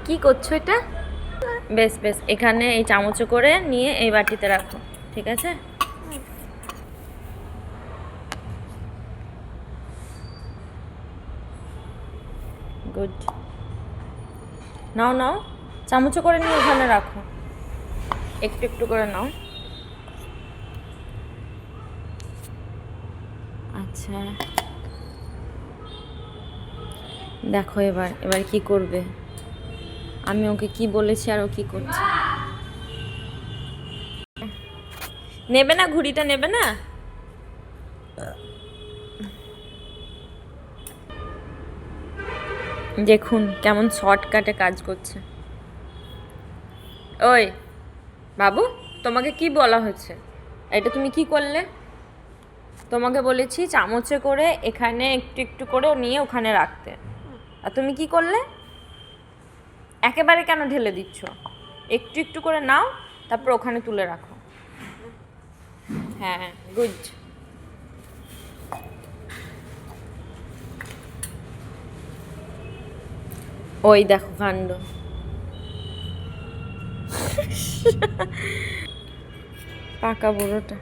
কি করছো এটা? বেশ বেশ, এখানে এই চামচে করে নিয়ে এই বাটিতে রাখো, ঠিক আছে? গুড। নাও নাও, চামচে করে নিয়ে ওখানে রাখো, একটু একটু করে নাও। আচ্ছা, দেখো এবার এবার কি করবে, আমি ওকে কি বলেছি আর ও কি করছে। নেবে না ঘুড়িটা, নেবে না? দেখুন কেমন শর্টকাটে কাজ করছে। ওই বাবু, তোমাকে কি বলা হয়েছে? এটা তুমি কি করলে? তোমাকে বলেছি চামচে করে এখানে একটু একটু করে নিয়ে ওখানে রাখতে, আর তুমি কি করলে? একেবারে কেন ঢেলে দিচ্ছ? একটু একটু করে নাও, তারপর ওখানে তুলে রাখো। হ্যাঁ, গুড। ওই দেখো কাণ্ড। পাকা বুড়োটা।